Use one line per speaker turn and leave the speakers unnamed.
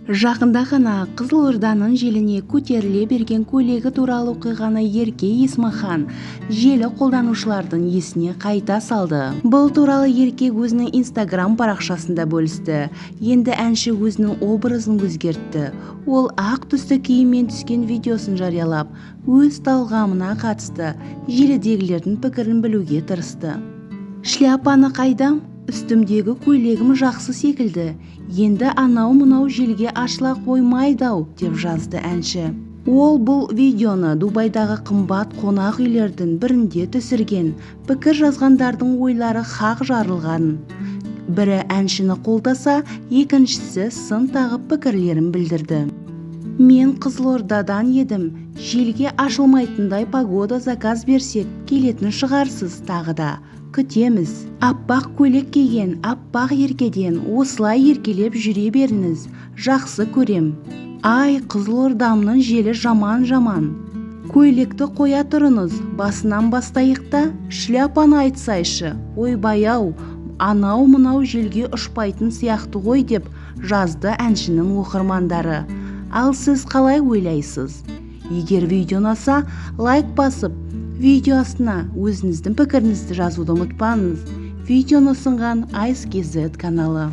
Жақында ғана Қызылорданың желіне көтеріле берген көйлегі туралы оқиғаны Ерке Есмахан желі қолданушылардың есіне қайта салды. Бұл туралы Ерке өзінің Instagram парақшасында бөлісті. Енді әнші өзінің образын өзгертті. Ол ақ түсті киіммен түскен видеосын жариялап, өз талғамына қатысты желідегілердің пікірін білуге тырысты. Шляпаны қайдам? Үстімдегі көйлегім жақсы секілді. Енді анау-мынау желге ашыла қоймайды-ау, деп жазды әнші. Ол бұл видеоны Дубайдағы қымбат қонақ үйлердің бірінде түсірген. Пікір жазғандардың ойлары хақ жарылған. Бірі әншіні қолдаса, екіншісі сын тағып пікірлерін білдірді. Мен Қызылордадан едім. Желге ашылмайтындай погода заказ берсек, келетін шығарсыз тағы да. Күтеміз. Аппақ көйлек киген аппақ еркеден осылай еркелеп жүре беріңіз. Жақсы көрем. Ай, Қызылордамның желі жаман-жаман. Көйлекті қоя тұрыңыз, басынан бастайық та, шляпаны айтсайшы. Ойбай-ау, анау-мынау желге ұшпайтын сияқты ғой, деп жазды әншінің оқырмандары. Ал сіз қалай ойлайсыз? Егер видео ұнаса, лайк басып, видео астына өзіңіздің пікіріңізді жазуды ұмытпаңыз. Видеоны ұсынған Ice KZ каналы.